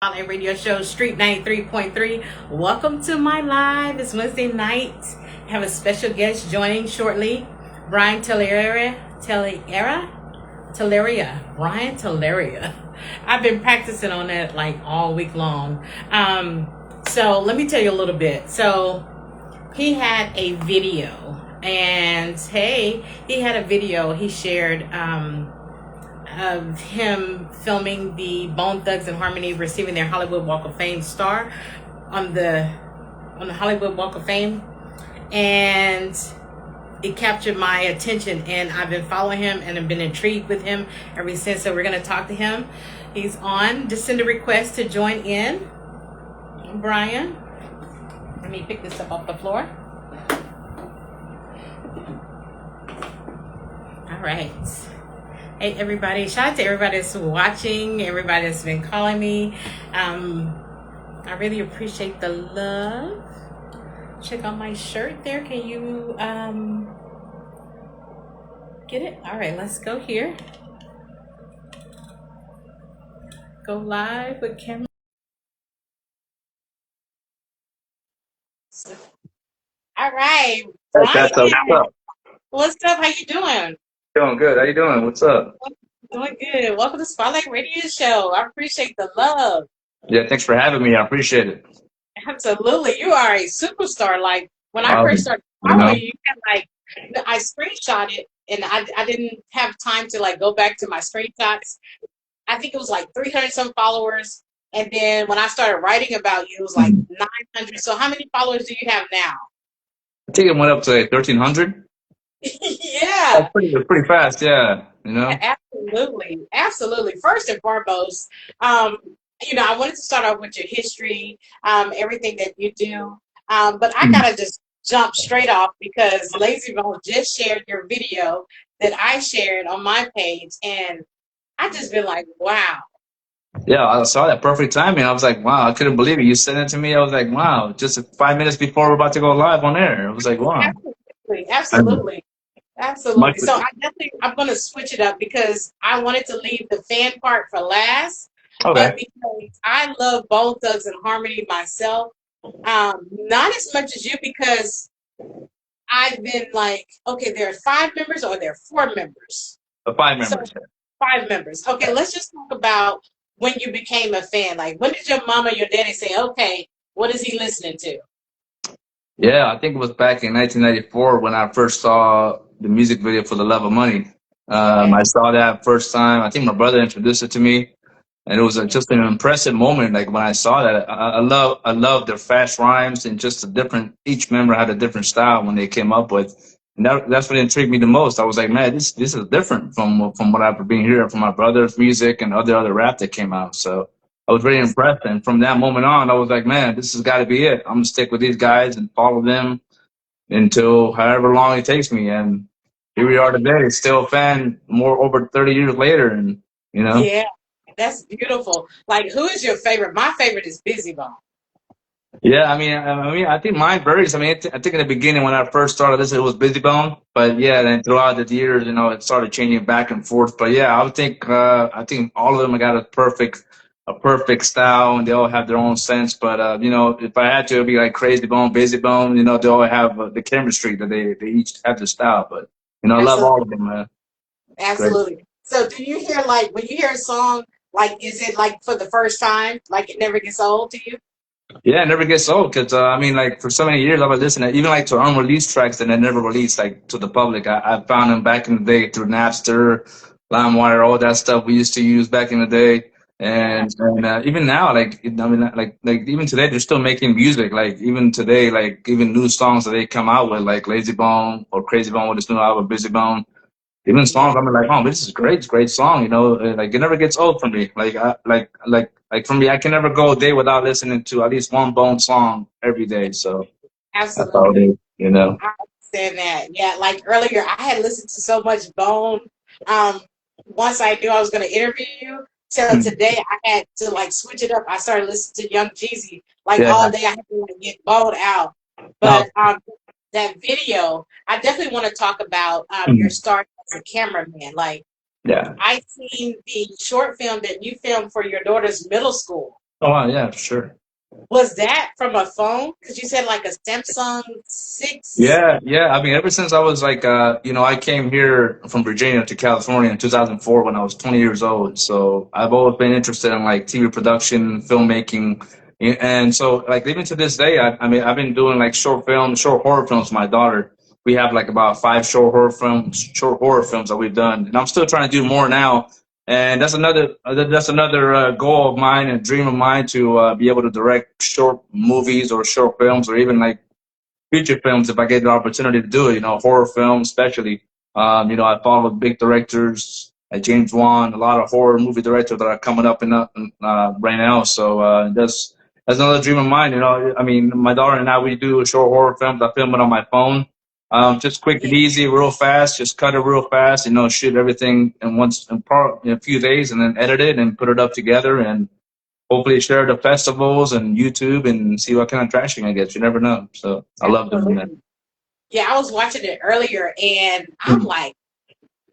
Spotlight Radio Show, Street 93.3. Welcome to my live. It's Wednesday night. I have a special guest joining shortly, Brian Teleria, Brian Teleria. I've been practicing on that like all week long. So let me tell you a little bit. So he had a video, and hey, he had a video he shared. Of him filming the Bone Thugs and Harmony receiving their Hollywood Walk of Fame star on the Hollywood Walk of Fame, and it captured my attention, and I've been following him and I've been intrigued with him ever since. So we're going to talk to him. He's on. Just send a request to join in. Brian, let me pick this up off the floor. All right. Hey everybody, shout out to everybody that's watching, everybody that's been calling me. I really appreciate the love. Check out my shirt there. Can you get it? All right, let's go here. Go live with camera. All right, Hey, Brian, Tessa, what's up? what's up? How you doing? Doing good. How you doing? What's up? Doing good. Welcome to Spotlight Radio Show. I appreciate the love. Yeah, thanks for having me. I appreciate it. Absolutely. You are a superstar. Like when I Um, first started you know, following you, had like I screenshot it and I didn't have time to like go back to my screenshots. I think it was like 300 some followers. And then when I started writing about you, it was like I 900. So how many followers do you have now? think it went up to like 1,300. Yeah. That's pretty fast. Yeah, Absolutely. Absolutely. First and foremost, I wanted to start off with your history, everything that you do. But I Mm. gotta just jump straight off because Lazy Bone just shared your video that I shared on my page, and I just been like, wow. Yeah. I saw that perfect timing. I was like, wow, I couldn't believe it. You sent it to me. I was like, wow, just 5 minutes before we're about to go live on air. I was like, wow. Absolutely, And absolutely, much. absolutely. So I'm gonna switch it up because I wanted to leave the fan part for last, but Okay. because I love Bone Thugs and Harmony myself, not as much as you because I've been like, okay, there are five members or there are four members. The five So members. five members. Okay, let's just talk about when you became a fan. Like, when did your mama, your daddy say, okay, what is he listening to? Yeah, I think it was back in 1994 when I first saw the music video for "The Love of Money." Okay. I saw that first time. I think my brother introduced it to me. And it was just an impressive moment. Like when I saw that, I love their fast rhymes and just a different. Each member had a different style when they came up with, and that's what intrigued me the most. I was like, man, this is different from what I've been hearing from my brother's music and other rap that came out. So I was very impressed. And from that moment on, I was like, man, this has got to be it. I'm gonna stick with these guys and follow them until however long it takes me. And here we are today, still a fan, more over 30 years later, and you know. Yeah, that's beautiful. Like, who is your favorite? My favorite is Busy Bone. Yeah, I mean, I think mine varies. I mean, I think in the beginning when I first started this, it was Busy Bone, but yeah, then throughout the years, it started changing back and forth. But yeah, I think all of them got a perfect style, and they all have their own sense. But if I had to, it'd be like Crazy Bone, Busy Bone. They all have the chemistry that they each have their style. But I love Absolutely. all of them, man. It's great. Absolutely. So, do you hear like when you hear a song, like, is it like for the first time, like it never gets old to you? Yeah, it never gets old because I mean, like for so many years, I was listening, even like to unreleased tracks that I never released, like to the public. I found them back in the day through Napster, LimeWire, all that stuff we used to use back in the day. And even now, like even today, they're still making music. Like even today, like even new songs that they come out with, like Lazy Bone or Crazy Bone with this new album, Busy Bone. Even Yeah, songs, I'm like, oh, this is great, it's a great song, like it never gets old for me. Like for me, I can never go a day without listening to at least one Bone song every day. So that's how it absolutely. is. I understand that. Yeah, like earlier, I had listened to so much Bone. Um, Once I knew I was going to interview you, till today, I had to like switch it up. I started listening to Young Jeezy like Yeah. all day. I had to like get Bone out. No. But that video, I definitely want to talk about your start as a cameraman. Like Yeah. I seen the short film that you filmed for your daughter's middle school. Oh, wow, yeah, for sure. Was that from a phone? Because you said like a Samsung 6. Yeah, yeah. I mean, ever since I was like, I came here from Virginia to California in 2004 when I was 20 years old. So I've always been interested in like TV production, filmmaking, and so like even to this day, I mean, I've been doing like short films, short horror films with my daughter. We have like about five short horror films that we've done, and I'm still trying to do more now. And that's another goal of mine and dream of mine to be able to direct short movies or short films or even like feature films if I get the opportunity to do it. Horror films especially. I follow big directors like James Wan, a lot of horror movie directors that are coming up right now. So that's another dream of mine. I mean, my daughter and I, we do short horror films. I film it on my phone. Just quick and easy, real fast. Just cut it real fast. Shoot everything in a few days, and then edit it and put it up together and hopefully share the festivals and YouTube and see what kind of traction I get. You never know. So I love doing that. Absolutely. Yeah, I was watching it earlier, and I'm Mhm. like,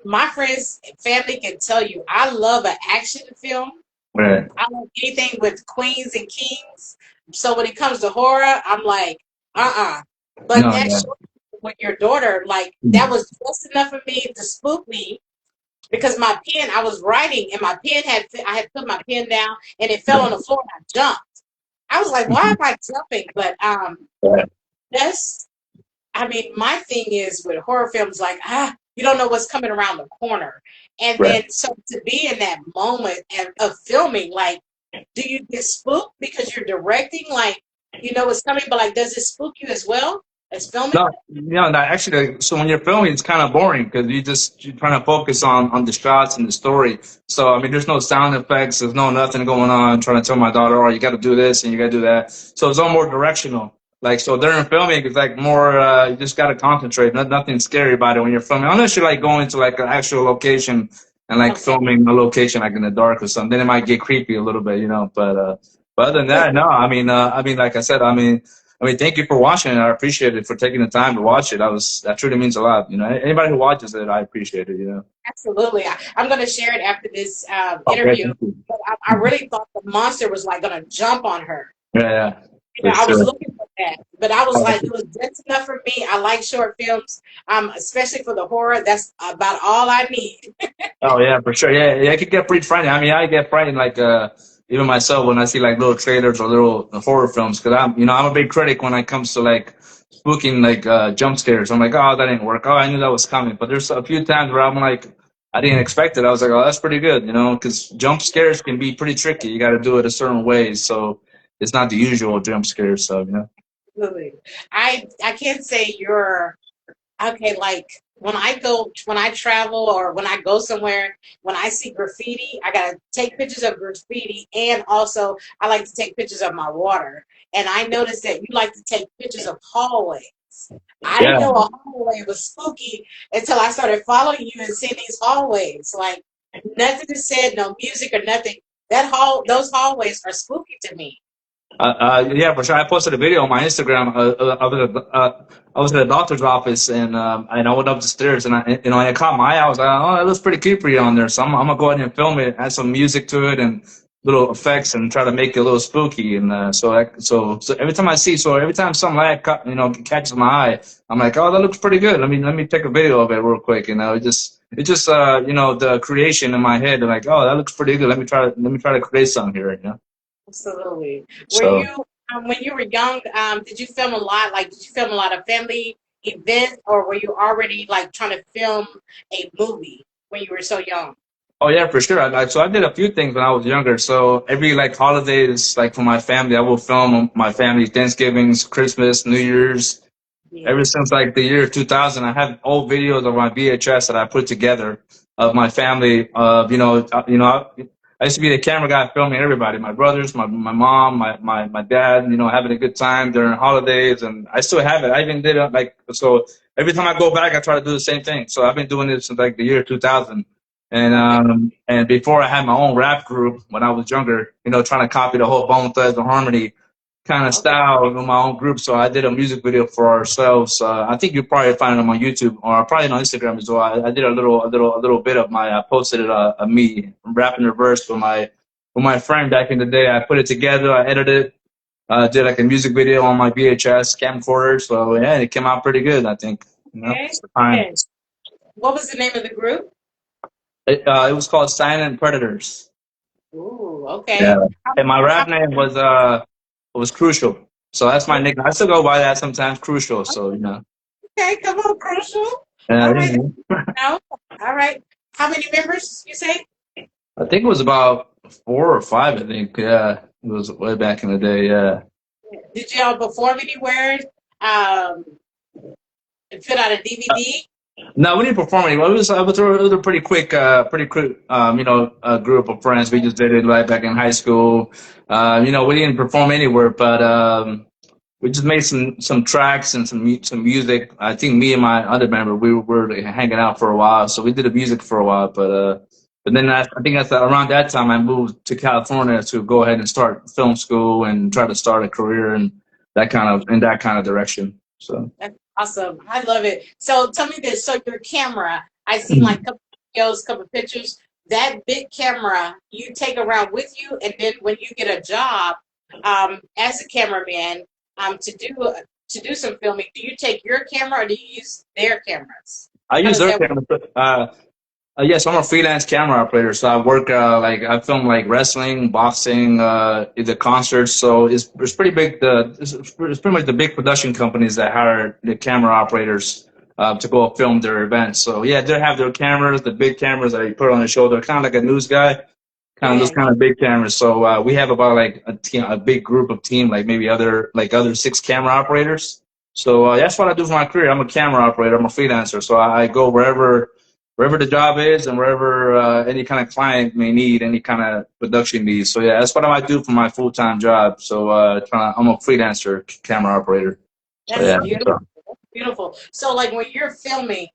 my friends and family can tell you, I love an action film. Right. I love anything with queens and kings. So when it comes to horror, I'm like, But No, that yeah. show with your daughter, like that was just enough for me to spook me because my pen, I was writing and my pen I had put my pen down and it fell on the floor and I jumped. I was like, why am I jumping? But Right. that's, I mean, my thing is with horror films, like, you don't know what's coming around the corner. And Right. then, so to be in that moment of filming, like, do you get spooked because you're directing? Like, you know what's coming, but like, does it spook you as well as filming? No, no, actually, so when you're filming, it's kind of boring because you're trying to focus on the shots and the story. So I mean, there's no sound effects, there's no nothing going on. I'm trying to tell my daughter, oh, you got to do this and you got to do that. So it's all more directional. Like so, during filming, it's like more. You just got to concentrate. Nothing scary about it when you're filming, unless you're like going to like an actual location and like Okay. filming a location like in the dark or something. Then it might get creepy a little bit. But other than that, no. I mean, like I said, thank you for watching it. I appreciate it for taking the time to watch it. That truly means a lot. Anybody who watches it, I appreciate it. Absolutely. I'm going to share it after this Okay, interview. thank you. But I really thought the monster was like going to jump on her. Yeah, yeah, You for know, I was sure. looking for that, but I was like, it was just enough for me. I like short films, especially for the horror. That's about all I need. Oh yeah, for sure. Yeah, yeah, it could get pretty frightening. I mean, I get frightened like even myself when I see like little trailers or little horror films because I'm a big critic when it comes to like spooking like jump scares. I'm like, oh, that didn't work. Oh, I knew that was coming. But there's a few times where I'm like, I didn't expect it. I was like, oh, that's pretty good. Because jump scares can be pretty tricky. You got to do it a certain way, so it's not the usual jump scare stuff. Absolutely. I can't say you're okay. Like when I travel or when I go somewhere, when I see graffiti, I gotta take pictures of graffiti, and also I like to take pictures of my water. And I noticed that you like to take pictures of hallways. I didn't Yeah. know a hallway was spooky until I started following you and seeing these hallways. Like nothing is said, no music or nothing. Those hallways are spooky to me. Yeah, for sure. I posted a video on my Instagram. I was at a doctor's office and I went up the stairs and it caught my eye. I was like, oh, it looks pretty creepy on there. So I'm gonna go ahead and film it, add some music to it and little effects and try to make it a little spooky. And so every time something like that catches my eye, I'm like, oh, that looks pretty good. Let me take a video of it real quick. It just the creation in my head. Like, oh, that looks pretty good. Let me try to create something here. Absolutely. Were So. you when you were young? Did you film a lot? Like, did you film a lot of family events, or were you already like trying to film a movie when you were so young? Oh yeah, for sure. So I did a few things when I was younger. So every like holidays, like for my family, I will film my family Thanksgivings, Christmas, New Year's. Yeah. Ever since like the year 2000, I have old videos of my VHS that I put together of my family. I used to be the camera guy filming everybody, my brothers, my mom, my dad. Having a good time during holidays, and I still have it. I even did it like so. Every time I go back, I try to do the same thing. So I've been doing this since like the year 2000. Okay. And before I had my own rap group when I was younger, trying to copy the whole Bone Thugs and Harmony kind of Okay. style in my own group. So I did a music video for ourselves. I think you probably find them on YouTube or probably on Instagram as well. I did a little bit of my. I posted it of me rapping the verse for with my friend back in the day. I put it together, I edited it, did like a music video on my VHS camcorder. So yeah, it came out pretty good, I think. Okay. It's the time. And what was the name of the group? It was called Silent Predators. Ooh, Yeah. okay. And my How- rap name was Crucial. So that's my nickname. I still go by that sometimes, Crucial. So Okay, come on, Crucial. yeah, All right. No. All right. How many members you say? I think it was about 4 or 5. I think yeah, it was way back in the day. Yeah. Did y'all perform anywhere? Um, and put out a DVD? No, we didn't perform anywhere. It was a pretty quick, group of friends. We just did it right back in high school. We didn't perform anywhere, but we just made some tracks and some music. I think me and my other member we were like, hanging out for a while, so we did the music for a while. But then I think that's around that time I moved to California to go ahead and start film school and try to start a career in that kind of direction. So. That's awesome. I love it. So tell me this. So your camera, I seen like a couple videos, couple pictures. That big camera you take around with you, and then when you get a job as a cameraman to do some filming, do you take your camera or do you use their cameras? I How use does their that work? camera. Yes, I'm a freelance camera operator, so I work I film like wrestling, boxing, the concerts. So it's pretty big. It's pretty much the big production companies that hire the camera operators to go film their events. So yeah, they have their cameras, the big cameras that you put on the shoulder, kind of like a news guy, kind of those Yeah. kind of big cameras. So we have about like a big group of team, like maybe other 6 camera operators. So that's what I do for my career. I'm a camera operator. I'm a freelancer. So I go wherever the job is and wherever any kind of client may need any kind of production needs. So yeah, that's what I might do for my full-time job. So I'm a freelancer camera operator. So That's yeah. beautiful. That's beautiful. So like when you're filming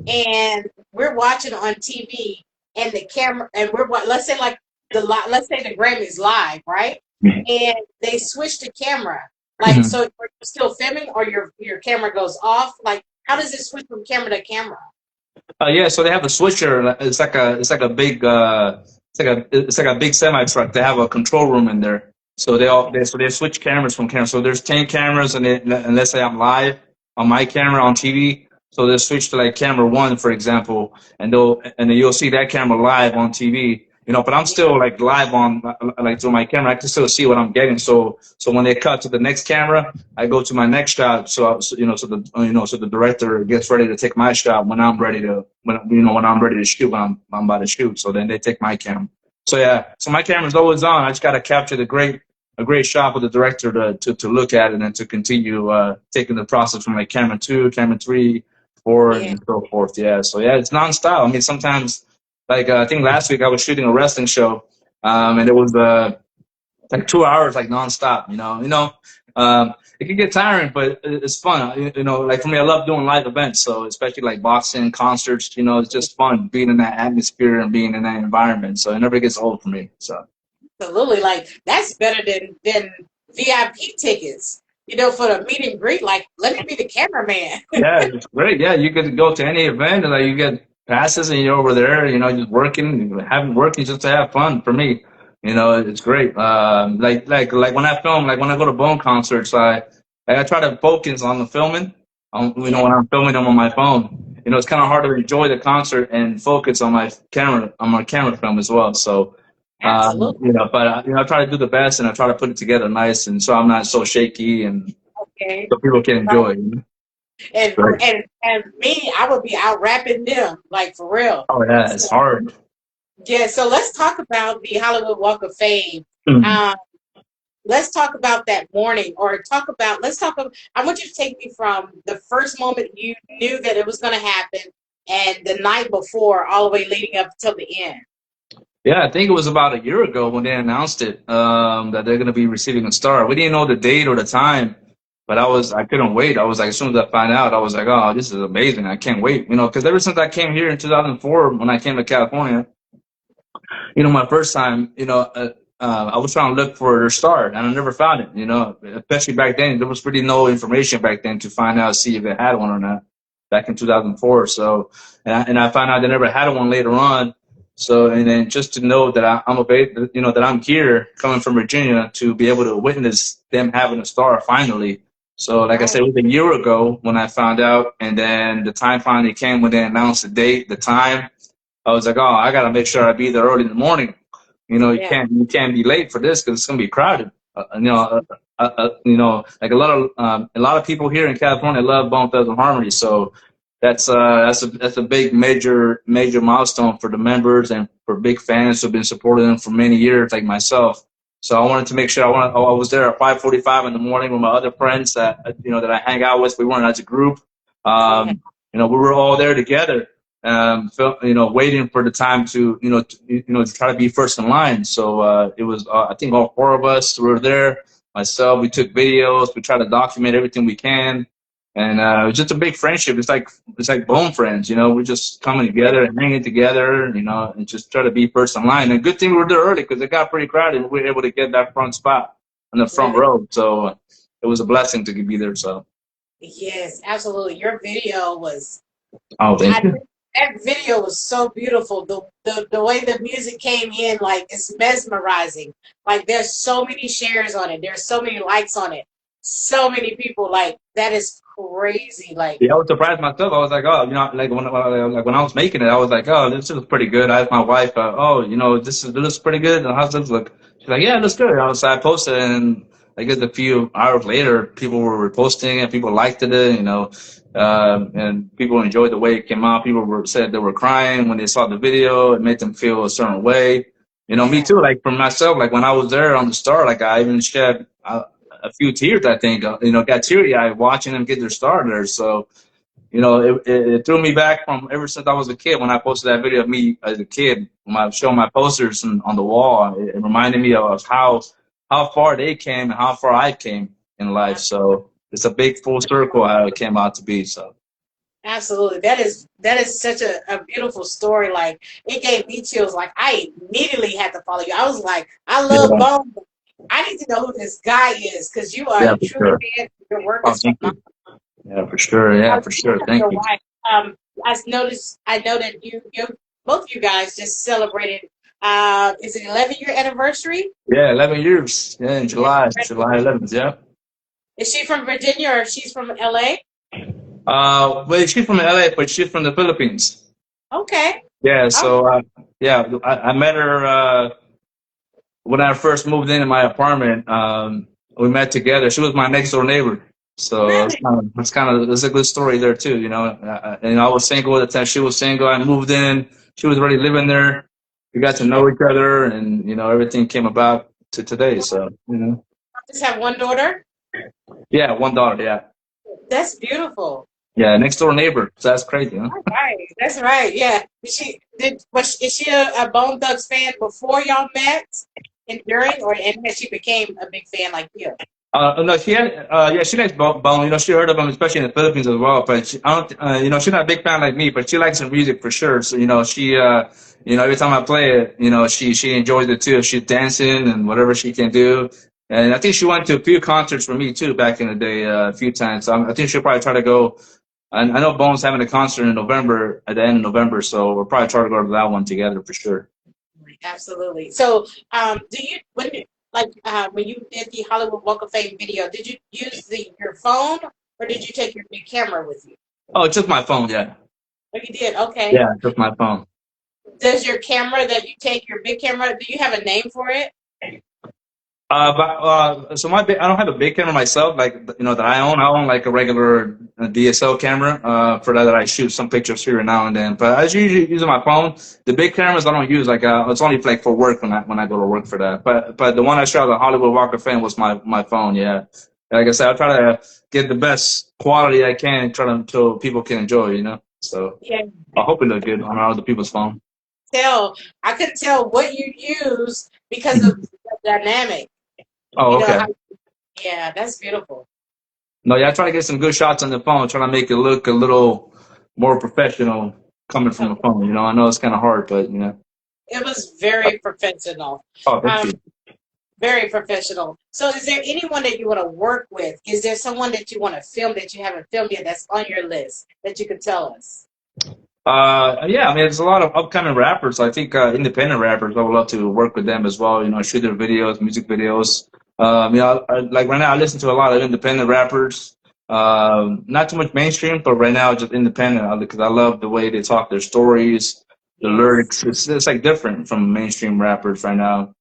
and we're watching on TV and the camera and let's say like let's say the Grammys live, right? And they switch the camera. Like so are you still filming or your camera goes off? Like how does it switch from camera to camera? Yeah, so they have a switcher. It's like a big big semi truck. They have a control room in there. So they switch cameras from camera. So there's 10 cameras, and let's say I'm live on my camera on TV. So they switch to like camera 1, for example, and then you'll see that camera live on TV. But I'm still like live on like through my camera. I can still see what I'm getting. So when they cut to the next camera, I go to my next shot. So the director gets ready to take my shot when I'm ready to when I'm ready to shoot when I'm about to shoot. So then they take my camera. So yeah, so my camera's always on. I just got to capture a great shot for the director to look at it and to continue taking the process from like camera 2, camera 3, 4, Yeah. and so forth. Yeah. So yeah, it's nonstop. I mean, sometimes like I think last week I was shooting a wrestling show, and it was like 2 hours like nonstop. It can get tiring, but it's fun. Like for me, I love doing live events. So especially like boxing, concerts. It's just fun being in that atmosphere and being in that environment. So it never gets old for me. So Absolutely. Like that's better than VIP tickets. For the meet and greet, like let me be the cameraman. yeah, it's great. Yeah, you could go to any event and like you get passes and you're over there. Just working, having working just to have fun. For me, it's great. Like when I film, like when I go to Bone concerts, I try to focus on the filming. When I'm filming them on my phone, it's kind of hard to enjoy the concert and focus on my camera film as well. So. Absolutely. I try to do the best and I try to put it together nice and so I'm not so shaky and Okay. so people can enjoy it. And Right. and me, I would be out rapping them, like for real. Oh yeah, it's So, hard. yeah, so let's talk about the Hollywood Walk of Fame. Mhm. Um, let's talk about that morning, or let's talk about, I want you to take me from the first moment you knew that it was going to happen and the night before, all the way leading up till the end. Yeah, I think it was about a year ago when they announced it that they're going to be receiving a star. We didn't know the date or the time, but I couldn't wait. I was like, as soon as I found out, I was like, oh, this is amazing. I can't wait. Because ever since I came here in 2004, when I came to California, my first time, I was trying to look for their star and I never found it, especially back then. There was really no information back then to find out, see if it had one or not back in 2004. So, and I found out they never had one later on. So, and then just to know that I'm available, you know, that I'm here coming from Virginia to be able to witness them having a star finally. So, like I Right. said, it was a year ago when I found out, and then the time finally came when they announced the date, the time. I was like, oh, I gotta make sure I be there early in the morning. You know, Yeah. you can't be late for this because it's gonna be crowded. You know, like a lot of people here in California love Bone Thugs and Harmony, so that's a big major milestone for the members and for big fans who've been supporting them for many years, like myself. So I wanted to make sure I was there at 5:45 in the morning with my other friends that that I hang out with. We weren't as a group. Yeah. We were all there together, waiting for the time to to try to be first in line. So it was I think all four of us were there. Myself, we took videos. We tried to document everything we can, and it was just a big friendship. It's like bone friends. We're just coming together and hanging together. And just try to be first in line. And good thing we were there early because it got pretty crowded. And we were able to get that front spot on the front Really. row. So it was a blessing to be there. So Yes, absolutely. Your video was, oh, thank I you. think that video was so beautiful. The way the music came in, like it's mesmerizing. Like there's so many shares on it. There's so many likes on it. So many people like that is crazy. Like Yeah, I was surprised myself. I was like, oh, when I was making it, I was like, oh, this is pretty good. I asked my wife, oh, this looks pretty good. And how's this look? She's like, yeah, it looks good. I posted, and I guess a few hours later, people were reposting and people liked it, and people enjoyed the way it came out. People said they were crying when they saw the video. It made them feel a certain way. Me yeah, too. Like for myself, like when I was there on the start, like I even shed a few tears. I think got teary eyed watching them get their start there. So it threw me back from ever since I was a kid. When I posted that video of me as a kid, when I showed my posters on the wall, it reminded me of how far they came and how far I came in life. So it's a big full circle how it came out to be. So absolutely. That is such a beautiful story. Like it gave me chills. Like I immediately had to follow you. I was like, I love yeah, Bone. I need to know who this guy is because you are yeah, a for true sure. fan. Your work Oh, is thank phenomenal. you. Yeah, for sure. Yeah, for sure. Thank Your you. wife. I know that you both of you guys just celebrated. Is it 11-year anniversary? Yeah, 11 years. Yeah, in Yeah. July 11th. Yeah. Is she from Virginia or she's from LA? Well, she's from LA, but she's from the Philippines. Okay. Yeah, Oh, so I met her when I first moved into my apartment. We met together. She was my next door neighbor, so really? it's a good story there too. And I was single at the time. She was single. I moved in. She was already living there. We got to know each other, and everything came about to today. So Just have one daughter? yeah, one daughter. Yeah, That's beautiful. yeah, next door neighbor. So that's crazy, huh? All right. That's right. Yeah. Is she a Bone Thugs fan before y'all met and during, or and has she became a big fan like you? No, she likes Bone. She heard of him, especially in the Philippines as well. But I don't, she's not a big fan like me, but she likes her music for sure. So, every time I play it, she enjoys it too. She's dancing and whatever she can do. And I think she went to a few concerts for me too back in the day, a few times. So I think she'll probably try to go. And I know Bone's having a concert in November, at the end of November, so we'll probably try to go to that one together for sure. Absolutely. So, do you when you did the Hollywood Walk of Fame video, did you use your phone or did you take your big camera with you? Oh, it's just my phone, yeah. Oh, you did. Okay. Yeah, just my phone. Does your camera that you take, your big camera, do you have a name for it? So I don't have a big camera myself, like that I own. I own like a regular DSL camera. For that I shoot some pictures here and now and then. But I usually using my phone. The big cameras I don't use. Like it's only like for work when I go to work for that. But the one I shot at Hollywood Walk of Fame was my phone. Yeah, like I said, I try to get the best quality I can, try to so people can enjoy. So Yeah. I hope it look good on other people's phone. I couldn't tell what you use because of the dynamic. Oh, You know okay. how, yeah, that's beautiful. No, yeah, I try to get some good shots on the phone, trying to make it look a little more professional coming from the Okay. phone. I know it's kind of hard, but It was very professional. Oh, thank Um, you. very professional. So is there anyone that you want to work with? Is there someone that you want to film that you haven't filmed yet that's on your list that you could tell us? Yeah, I mean, there's a lot of upcoming rappers. I think independent rappers. I would love to work with them as well. You know, shoot their videos, music videos. You know, like right now, I listen to a lot of independent rappers. Not too much mainstream, but right now, just independent because I love the way they talk their stories, the Yes. lyrics. It's like different from mainstream rappers right now.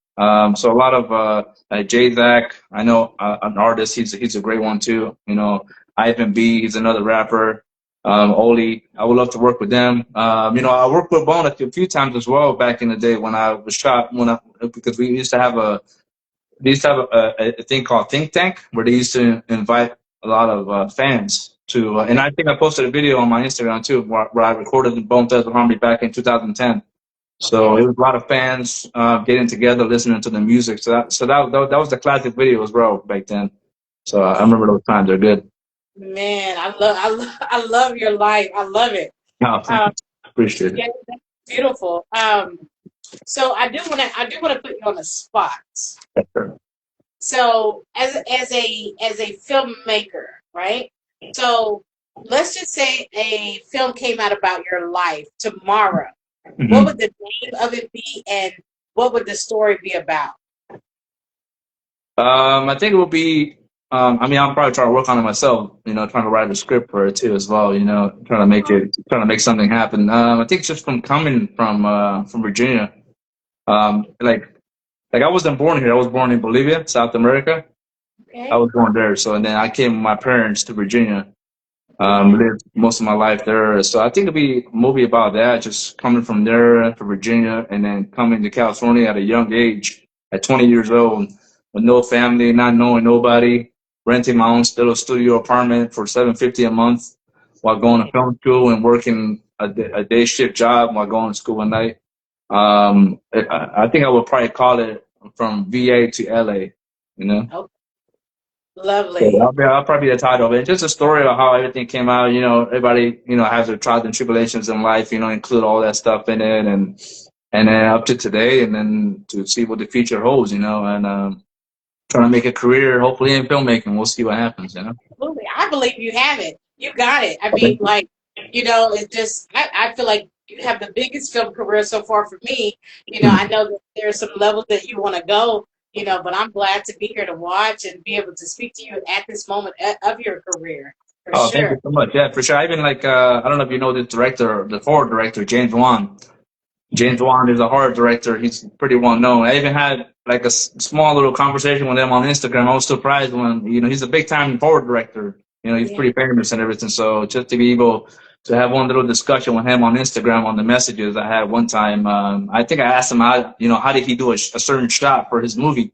So a lot of J Zach. I know an artist. He's a great one too. You know, Ivan B. He's another rapper. Oli, I would love to work with them. You know, I worked with Bone a few times as well back in the day when I was shot. Because we used to have a thing called Think Tank where they used to invite a lot of fans to, and I think I posted a video on my Instagram too where I recorded the Bone Thugs Harmony back in 2010. So Okay. it was a lot of fans getting together, listening to the music. So that was the classic video as well back then. So I remember those times. They're good. Man, I love your life. I love it. Oh, thank Um, you. Appreciate it. yeah, that's beautiful. So I do want to put you on the spot. Sure. So as a filmmaker, right? So let's just say a film came out about your life tomorrow. What Mhm. would the name of it be, and what would the story be about? I think it will be. I mean, I'll probably try to work on it myself. You know, trying to write a script for it too as well. You know, trying to make something happen. I think just from coming from Virginia. Like I wasn't born here. I was born in Bolivia, South America. I Okay. was born there. So and then I came with my parents to Virginia. Yeah. Lived most of my life there. So I think it'd be a movie about that, just coming from there to Virginia and then coming to California at a young age, at 20 years old, with no family, not knowing nobody, renting my own little studio apartment for $750 a month while going to film school and working a day shift job while going to school at night. I think I would probably call it from VA to LA, you know? Oh, So lovely. I'll probably be the title of it. Just a story of how everything came out. You know, everybody, you know, has their trials and tribulations in life, you know, include all that stuff in it and then up to today and then to see what the future holds, you know, and trying to make a career, hopefully in filmmaking. We'll see what happens, you know. Absolutely. I believe you have it. You got it. I Okay. mean, like, it's just, I feel like you have the biggest film career so far for me. I know that there are some levels that you want to go, but I'm glad to be here to watch and be able to speak to you at this moment of your career, for Oh, thank you sure. so much. Yeah, for sure. I even like, I don't know if you know the director, the forward director, James Wan. James Wan is a horror director. He's pretty well known. I even had like a small little conversation with him on Instagram. I was surprised when, you know, he's a big time horror director. You know, he's Yeah. pretty famous and everything. So just to be able to have one little discussion with him on Instagram on the messages I had one time, I think I asked him how, you know, how did he do a certain shot for his movie?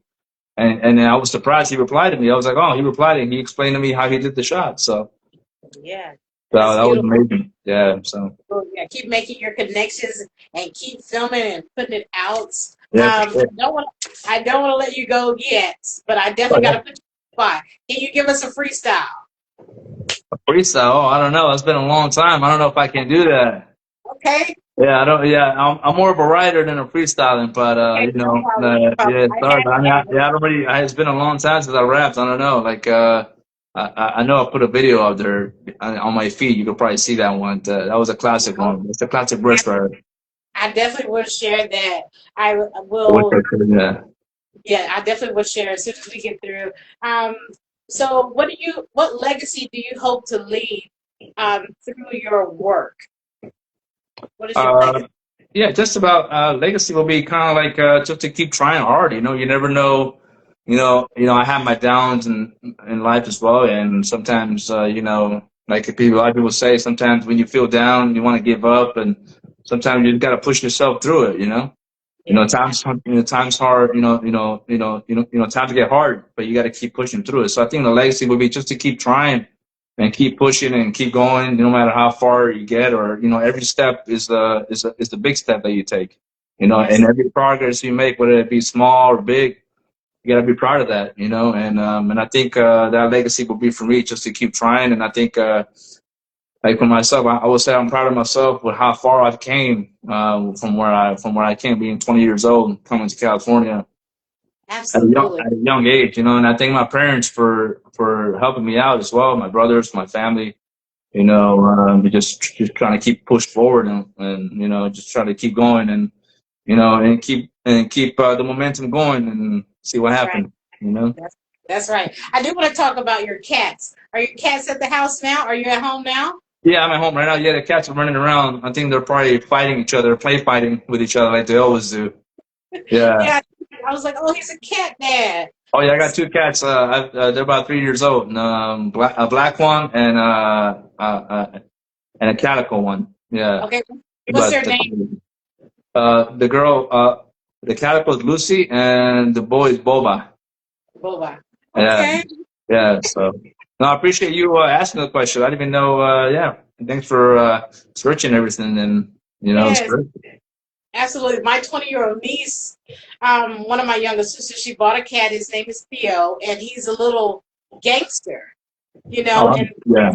And then I was surprised he replied to me. I was like, oh, he replied and he explained to me how he did the shot. Yeah. So That's that was beautiful. amazing. Yeah. So Yeah, keep making your connections and keep filming and putting it out. yeah, for sure. I don't want to let you go yet, but I Oh, definitely got yeah. to put you on the spot. Can you give us a freestyle? Freestyle. Oh, I don't know. It's been a long time. I don't know if I can do that. Okay. Yeah, I don't. Yeah, I'm more of a writer than a freestyling, but Okay. you No know, problem. No problem. yeah, I sorry, had but I to mean, ask. yeah, I don't really. It's been a long time since I rapped. I don't know. Like, I know I put a video out there on my feed. You could probably see that one. That was a classic one. It's a classic verse right? I definitely will share that. I I wish I will. could. Yeah. Yeah, I definitely will share as soon as we get through. Um, so, what legacy do you hope to leave through your work? What is your Uh, legacy? yeah, just about legacy will be kind of like just to keep trying hard. You know, you never know. I have my downs in life as well, and sometimes you know, like a lot of people say, sometimes when you feel down, you want to give up, and sometimes you got to push yourself through it. Yeah, Times hard. Times get hard, but you got to keep pushing through it. So I think the legacy would be just to keep trying and keep pushing and keep going, no matter how far you get, or every step is the big step that you take. And absolutely. every progress you make, whether it be small or big, you got to be proud of that. And I think that legacy will be for me just to keep trying. And I think like for myself, I would say I'm proud of myself with how far I've came from where I came, being 20 years old, coming to California Absolutely. at a young age. And I thank my parents for helping me out as well, my brothers, my family. We just trying to keep push forward and just try to keep going and keep the momentum going and see what That's right. happens. That's right. I do want to talk about your cats. Are your cats at the house now? Are you at home now? Yeah, I'm at home right now. Yeah, the cats are running around. I think they're probably fighting each other, play fighting with each other like they always do. Yeah. Yeah. I was like, oh, he's a cat dad. Oh yeah, I got two cats. They're about 3 years old. And, a black one and a calico one. Yeah. Okay. What's But their name? the girl, the calico is Lucy, and the boy is Boba. Boba. Yeah, Okay. yeah. So, no, I appreciate you asking the question. I didn't even know. Yeah, thanks for searching everything, and it's Yes. great. Absolutely. My 20-year-old niece, one of my younger sisters, she bought a cat. His name is Theo, and he's a little gangster, and Yeah,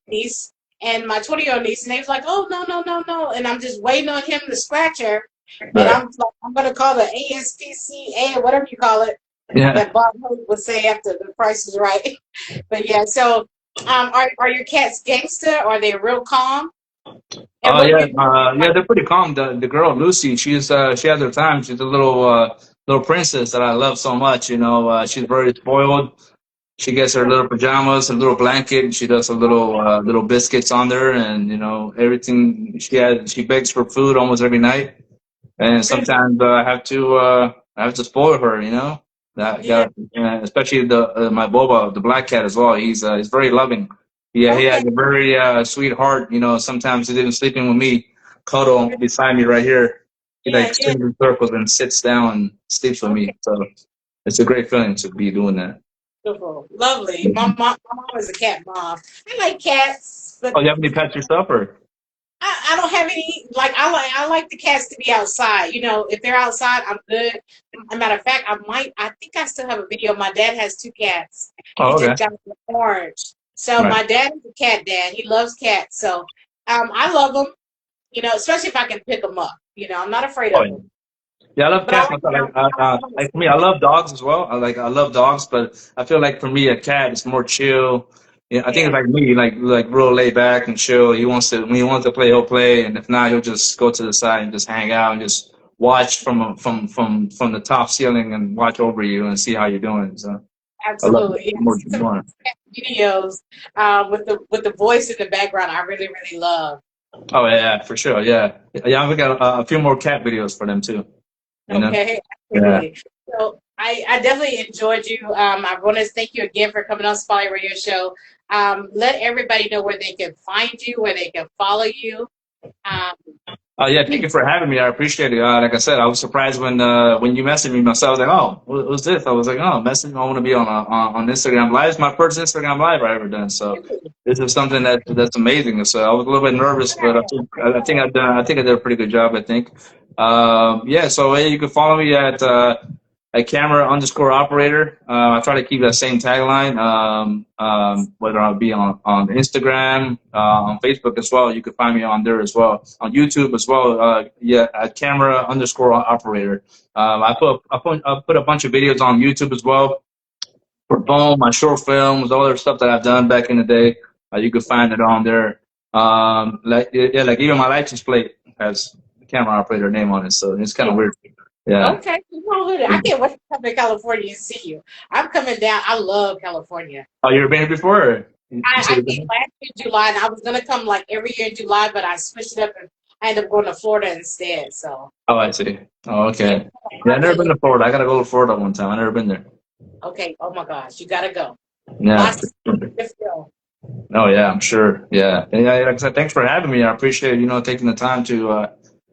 niece and my 20-year-old niece, and they was like, oh, no, no, no, no. And I'm just waiting on him to scratch her. And right. I'm like, I'm going to call the ASPCA or whatever you call it, Yeah. that Bob Hope would say after The Price is Right. But yeah, so are your cats gangster? Are they real calm? And Oh what do yeah, you do? they're pretty calm. The girl Lucy, she has her time. She's a little princess that I love so much. She's very spoiled. She gets her little pajamas, her little blanket, and she does her little biscuits on there, and everything. She begs for food almost every night, and Really? sometimes I have to spoil her. Yeah. Especially the my boba, the black cat as well. He's very loving. Yeah, he has Okay. a very sweet heart. Sometimes he's even sleeping with me, cuddle beside me right here. He Yeah, like yeah. spins in circles and sits down and sleeps with me. Okay. So it's a great feeling to be doing that. Beautiful. Lovely. My mom is a cat mom. I like cats, Oh, but you have any pets yourself, or? I don't have any. Like I like the cats to be outside. If they're outside, I'm good. As a matter of fact, I think I still have a video. My dad has two cats. He Oh, just okay. got them orange. So Right. my dad is a cat dad. He loves cats. So I love them. Especially if I can pick them up. I'm not afraid Oh, of yeah. them. Yeah, I love But I cats like myself. them outside. Like for me, I love dogs as well. I love dogs, but I feel like for me, a cat is more chill. Yeah, I think it's Yeah, like me, like real laid back and chill. When he wants to play, he'll play, and if not, he'll just go to the side and just hang out and just watch from the top ceiling and watch over you and see how you're doing. So I love it. absolutely. Yeah, I More, see some more. videos with the voice in the background. I really really love. Oh yeah, for sure. Yeah, yeah. We got a few more cat videos for them too. You know. Okay, Yeah. absolutely. So I definitely enjoyed you. I want to thank you again for coming on Spotlight Radio Show. Let everybody know where they can find you, where they can follow you. Um, Yeah, thank you for having me. I appreciate it. Like I said, I was surprised when you messaged me myself. I was like, oh, what's this? I was like, oh, message. I want to be on Instagram Live. It's my first Instagram Live I ever done. So this is something that's amazing. So I was a little bit nervous, but I think I did a pretty good job. I think. Yeah. So you can follow me at camera underscore operator. I try to keep that same tagline. Whether I'll be on Instagram, on Facebook as well. You can find me on there as well. On YouTube as well. Yeah, at camera underscore operator. I put a bunch of videos on YouTube as well for Boom, my short films, all the stuff that I've done back in the day. You can find it on there. Like even my license plate has the camera operator name on it, so it's kind of weird. Yeah. okay, I can't wait to come to California and see you. I'm coming down. I love California. Oh, you ever been here before? Or you said I you've came been. last year in July, and I was gonna come like every year in July, but I switched it up and I ended up going to Florida instead. So Oh, I see. Oh, yeah, okay. Yeah, I've I never tell been you, to Florida. I gotta go to Florida one time. I've never been there. okay. Oh my gosh, you gotta go. Yeah. Lots of film. Oh, yeah. I'm sure. Yeah. And yeah, like I said, thanks for having me. I appreciate taking the time to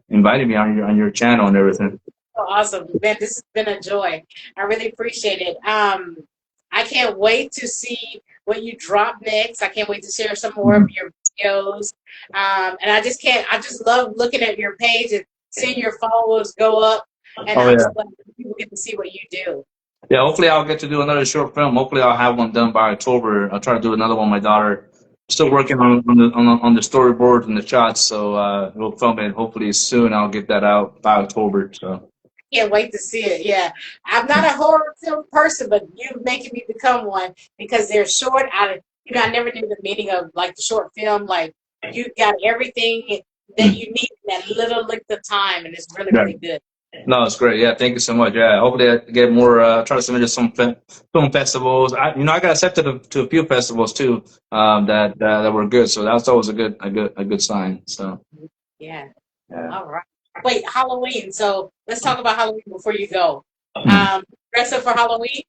inviting me on your channel and everything. So awesome, man! This has been a joy. I really appreciate it. I can't wait to see what you drop next. I can't wait to share some more of Mhm. your videos. And I just can't. I just love looking at your page and seeing your followers go up. And Oh I'm yeah. just glad that people get to see what you do. Yeah. Hopefully, I'll get to do another short film. Hopefully, I'll have one done by October. I'll try to do another one. My daughter still working on the storyboard and the shots, so we'll film it. Hopefully, soon I'll get that out by October. So. Can't wait to see it. Yeah, I'm not a horror film person, but you're making me become one because they're short. I never knew the meaning of like the short film. Like you got everything that you need in that little length of time, and it's really, Yeah. really good. No, it's great. Yeah, thank you so much. Yeah, hopefully I get more. Try to submit to some film festivals. I got accepted to a few festivals too. That were good. So that's always a good sign. So Yeah. yeah. All right. Wait, Halloween. So let's talk about Halloween before you go. Hmm. Dress up for Halloween.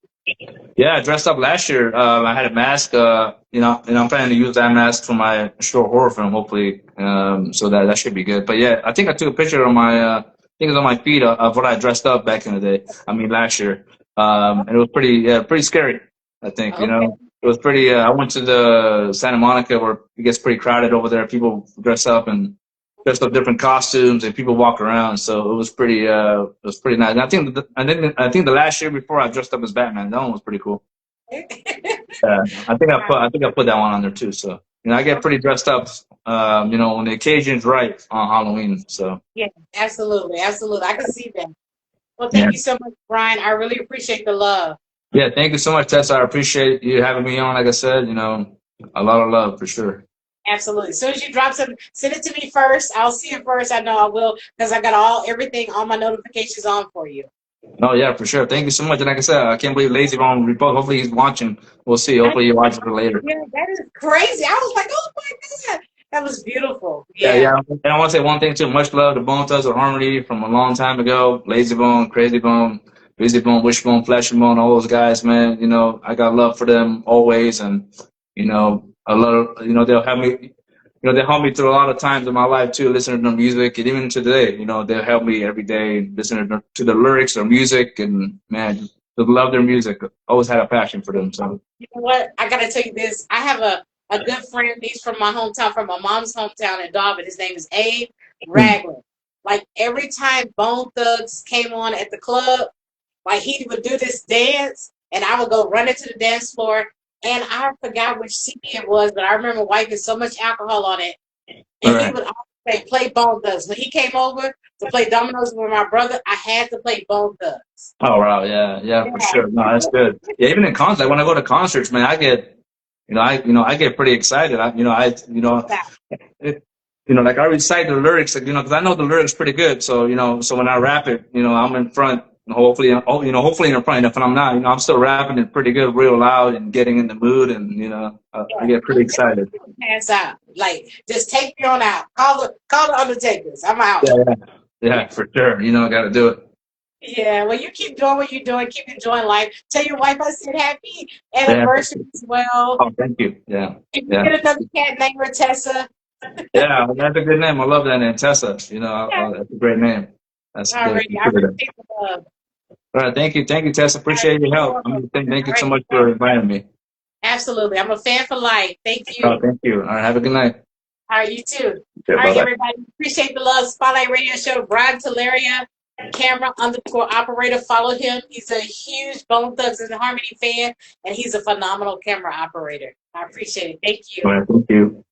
Yeah, I dressed up last year. I had a mask. And I'm planning to use that mask for my short horror film, hopefully. So that should be good. But yeah, I think I took a picture on my. I think it was on my feed of what I dressed up back in the day. I mean, last year. And it was pretty scary. I think Okay. it was pretty. I went to the Santa Monica where it gets pretty crowded over there. People dress up and dressed up different costumes and people walk around. So it was pretty nice. And I think the last year before I dressed up as Batman. That one was pretty cool. Yeah, I think I put that one on there too. So I get pretty dressed up. When the occasion's right on Halloween. So Yeah, absolutely, absolutely. I can see that. Well, yeah, thank you so much, Brian. I really appreciate the love. yeah. Thank you so much, Tessa. I appreciate you having me on. Like I said, a lot of love for sure. Absolutely. As soon as you drop something, send it to me first. I'll see it first. I know I will because I got all my notifications on for you. No, yeah, for sure. Thank you so much. And like I said, I can't believe Lazy Bone repost. Hopefully he's watching. We'll see. Hopefully he watches it later. Yeah, that is crazy. I was like, oh my God. That was beautiful. Yeah, Yeah. yeah. And I want to say one thing too. Much love to Bone Thugs of Harmony from a long time ago. Lazy Bone, Crazy Bone, Busy Bone, Wishbone, Flesh and Bone, all those guys, man. I got love for them always, and a lot of they'll help me. They help me through a lot of times in my life too, listening to their music, and even today, they'll help me every day listening to the lyrics or music, and man, just love their music. Always had a passion for them. So You know what? I gotta tell you this. I have a good friend. He's from my hometown, from my mom's hometown in Darwin. His name is Abe Ragland. Like every time Bone Thugs came on at the club, like he would do this dance, and I would go run into the dance floor. And I forgot which CD it was, but I remember wiping so much alcohol on it. all And he right. would always say, "Play Bone Thugs." When he came over to play dominoes with my brother, I had to play Bone Thugs. Oh wow, yeah, yeah, for Yeah. sure. No, that's good. Yeah, even in concerts, like when I go to concerts, man, I get, I get pretty excited. It, like I recite the lyrics, like, because I know the lyrics pretty good. So so when I rap it, I'm in front. Hopefully, hopefully in front. If I'm not, I'm still rapping it pretty good, real loud, and getting in the mood, and I get pretty excited. Pass out. Like, just take me on out. Call the Undertakers. I'm out. Yeah, yeah, yeah, for sure. I got to do it. Yeah, well, you keep doing what you're doing. Keep enjoying life. Tell your wife I said happy Yeah. anniversary as well. Oh, thank you. Yeah, If you yeah. get another cat named her Tessa. Yeah, that's a good name. I love that name, Tessa. That's a great name. That's All good. right. I appreciate the love. All right, thank you, Tessa. Appreciate your help. Thank you so much for inviting me. Absolutely. I'm a fan for life. Thank you. Oh, thank you. All right, have a good night. All right, you too. Yeah, All right, bye-bye. everybody. Appreciate the love. Spotlight Radio Show. Brian Teleria, camera_operator. Follow him. He's a huge Bone Thugs and Harmony fan, and he's a phenomenal camera operator. I appreciate it. Thank you. All right, thank you.